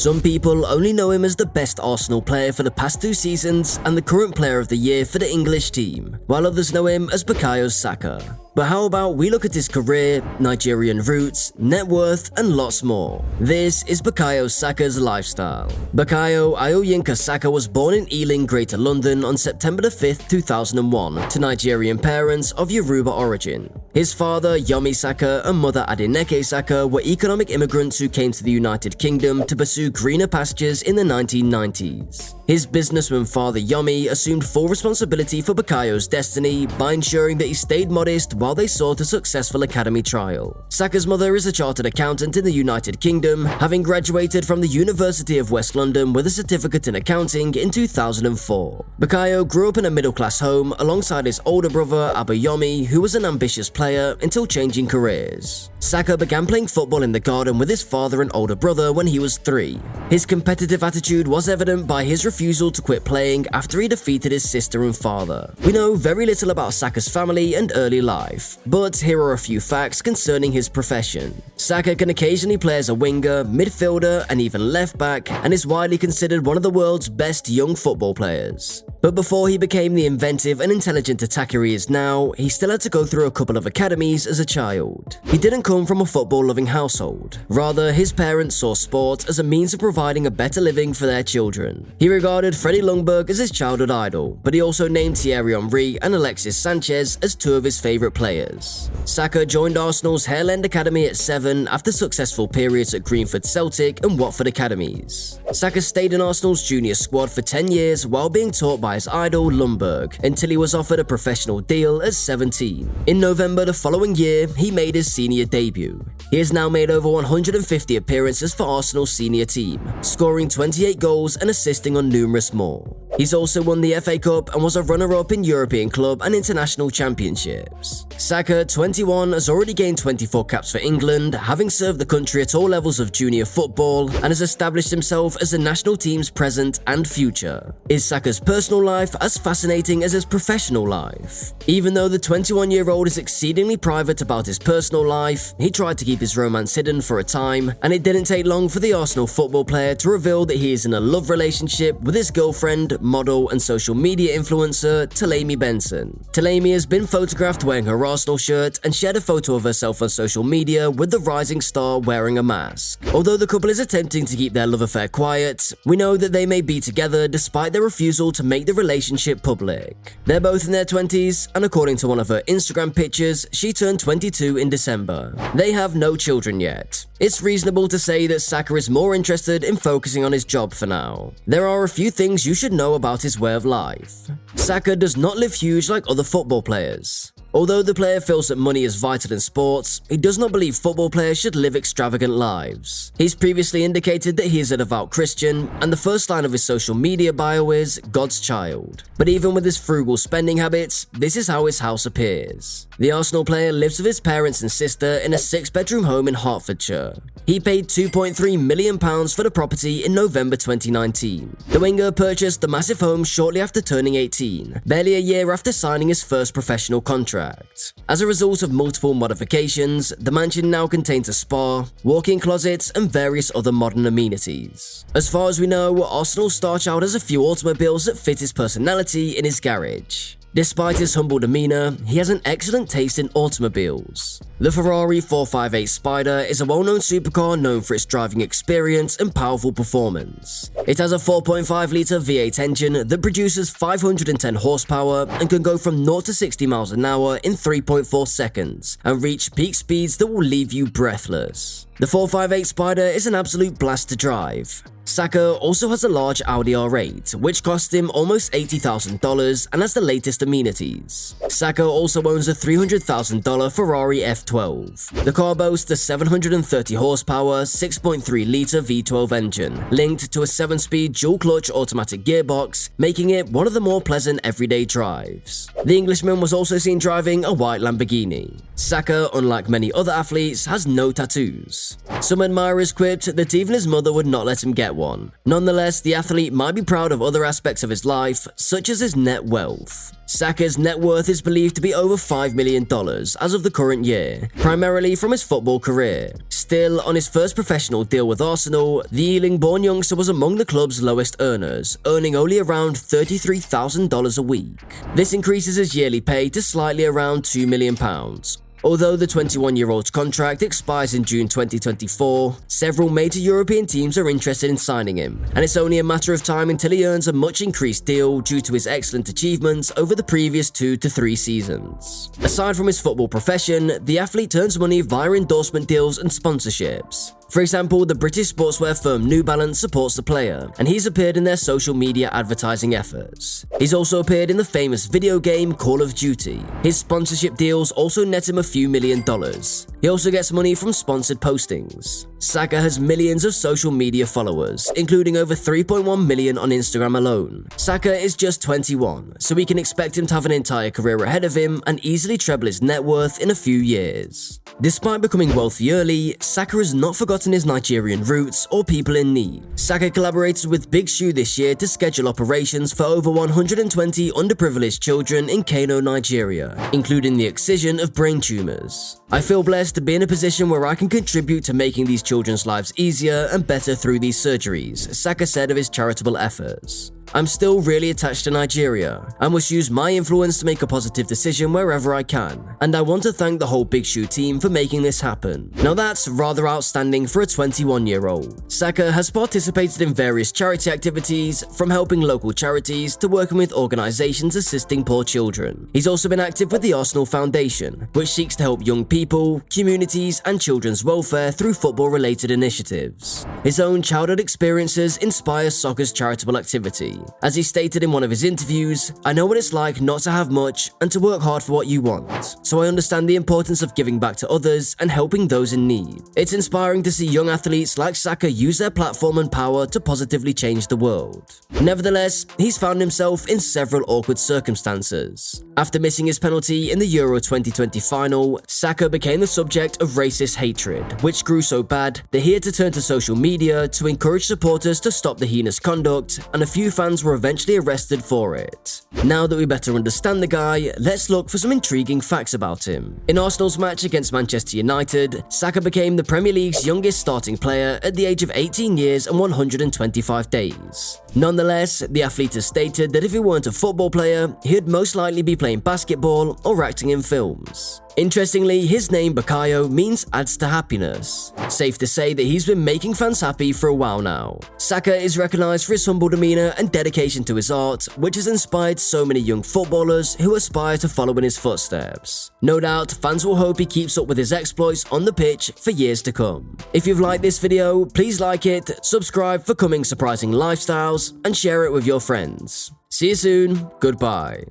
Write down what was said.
Some people only know him as the best Arsenal player for the past 2 seasons and the current player of the year for the English team, while others know him as Bukayo Saka. But how about we look at his career, Nigerian roots, net worth, and lots more. This is Bukayo Saka's lifestyle. Bukayo Ayoyinka Saka was born in Ealing, Greater London on September 5, 2001 to Nigerian parents of Yoruba origin. His father, Yomi Saka, and mother Adeneke Saka were economic immigrants who came to the United Kingdom to pursue greener pastures in the 1990s. His businessman father Yomi assumed full responsibility for Bukayo's destiny by ensuring that he stayed modest while they sought a successful academy trial. Saka's mother is a chartered accountant in the United Kingdom, having graduated from the University of West London with a certificate in accounting in 2004. Bukayo grew up in a middle-class home alongside his older brother Abayomi, who was an ambitious player until changing careers. Saka began playing football in the garden with his father and older brother when he was 3. His competitive attitude was evident by his refusal to quit playing after he defeated his sister and father. We know very little about Saka's family and early life, but here are a few facts concerning his profession. Saka can occasionally play as a winger, midfielder, and even left back, and is widely considered one of the world's best young football players. But before he became the inventive and intelligent attacker he is now, he still had to go through a couple of academies as a child. He didn't come from a football-loving household. Rather, his parents saw sport as a means of providing a better living for their children. He regarded Freddie Ljungberg as his childhood idol, but he also named Thierry Henry and Alexis Sanchez as 2 of his favourite players. Saka joined Arsenal's Hale End Academy at 7 after successful periods at Greenford Celtic and Watford academies. Saka stayed in Arsenal's junior squad for 10 years while being taught by his idol Ljungberg until he was offered a professional deal at 17. In November the following year, he made his senior debut. He has now made over 150 appearances for Arsenal's senior team, scoring 28 goals and assisting on numerous more. He's also won the FA Cup and was a runner-up in European club and international championships. Saka, 21, has already gained 24 caps for England, having served the country at all levels of junior football, and has established himself as the national team's present and future. Is Saka's personal life as fascinating as his professional life? Even though the 21-year-old is exceedingly private about his personal life, he tried to keep his romance hidden for a time, and it didn't take long for the Arsenal football player to reveal that he is in a love relationship with his girlfriend, model, and social media influencer, Talemi Benson. Talemi has been photographed wearing her Arsenal shirt and shared a photo of herself on social media with the rising star wearing a mask. Although the couple is attempting to keep their love affair quiet, we know that they may be together despite their refusal to make the relationship public. They're both in their 20s, and according to one of her Instagram pictures, she turned 22 in December. They have no children yet. It's reasonable to say that Saka is more interested in focusing on his job for now. There are a few things you should know about his way of life. Saka does not live huge like other football players. Although the player feels that money is vital in sports, he does not believe football players should live extravagant lives. He's previously indicated that he is a devout Christian, and the first line of his social media bio is God's child. But even with his frugal spending habits, this is how his house appears. The Arsenal player lives with his parents and sister in a 6-bedroom home in Hertfordshire. He paid £2.3 million for the property in November 2019. The winger purchased the massive home shortly after turning 18, barely a year after signing his first professional contract. As a result of multiple modifications, the mansion now contains a spa, walk-in closets, and various other modern amenities. As far as we know, Arsenal's star child has a few automobiles that fit his personality in his garage. Despite his humble demeanor, he has an excellent taste in automobiles. The Ferrari 458 Spider is a well-known supercar known for its driving experience and powerful performance. It has a 4.5-litre V8 engine that produces 510 horsepower and can go from 0 to 60 miles an hour in 3.4 seconds and reach peak speeds that will leave you breathless. The 458 Spider is an absolute blast to drive. Saka also has a large Audi R8, which cost him almost $80,000 and has the latest amenities. Saka also owns a $300,000 Ferrari F12. The car boasts a 730 horsepower, 6.3-litre V12 engine, linked to a 7-speed dual-clutch automatic gearbox, making it one of the more pleasant everyday drives. The Englishman was also seen driving a white Lamborghini. Saka, unlike many other athletes, has no tattoos. Some admirers quipped that even his mother would not let him get one. Nonetheless, the athlete might be proud of other aspects of his life, such as his net wealth. Saka's net worth is believed to be over $5 million as of the current year, primarily from his football career. Still, on his first professional deal with Arsenal, the Ealing-born youngster was among the club's lowest earners, earning only around $33,000 a week. This increases his yearly pay to slightly around £2 million. Although the 21-year-old's contract expires in June 2024, several major European teams are interested in signing him, and it's only a matter of time until he earns a much increased deal due to his excellent achievements over the previous 2 to 3 seasons. Aside from his football profession, the athlete earns money via endorsement deals and sponsorships. For example, the British sportswear firm New Balance supports the player, and he's appeared in their social media advertising efforts. He's also appeared in the famous video game Call of Duty. His sponsorship deals also net him a few $1,000,000. He also gets money from sponsored postings. Saka has millions of social media followers, including over 3.1 million on Instagram alone. Saka is just 21, so we can expect him to have an entire career ahead of him and easily treble his net worth in a few years. Despite becoming wealthy early, Saka has not forgotten his Nigerian roots or people in need. Saka collaborated with Big Shoe this year to schedule operations for over 120 underprivileged children in Kano, Nigeria, including the excision of brain tumors. I feel blessed to be in a position where I can contribute to making these children's lives easier and better through these surgeries, Saka said of his charitable efforts. I'm still really attached to Nigeria and must use my influence to make a positive decision wherever I can, and I want to thank the whole Big Shoe team for making this happen. Now that's rather outstanding for a 21-year-old. Saka has participated in various charity activities, from helping local charities to working with organizations assisting poor children. He's also been active with the Arsenal Foundation, which seeks to help young people, communities, and children's welfare through football-related initiatives. His own childhood experiences inspire soccer's charitable activity. As he stated in one of his interviews, "I know what it's like not to have much and to work hard for what you want, so I understand the importance of giving back to others and helping those in need. It's inspiring to see young athletes like Saka use their platform and power to positively change the world." Nevertheless, he's found himself in several awkward circumstances. After missing his penalty in the Euro 2020 final, Saka became the subject of racist hatred, which grew so bad that he had to turn to social media to encourage supporters to stop the heinous conduct, and a few fans were eventually arrested for it. Now that we better understand the guy, let's look for some intriguing facts about him. In Arsenal's match against Manchester United, Saka became the Premier League's youngest starting player at the age of 18 years and 125 days. Nonetheless, the athlete has stated that if he weren't a football player, he'd most likely be playing basketball or acting in films. Interestingly, his name Bukayo means adds to happiness. Safe to say that he's been making fans happy for a while now. Saka is recognized for his humble demeanor and dedication to his art, which has inspired so many young footballers who aspire to follow in his footsteps. No doubt, fans will hope he keeps up with his exploits on the pitch for years to come. If you've liked this video, please like it, subscribe for coming surprising lifestyles, and share it with your friends. See you soon, goodbye.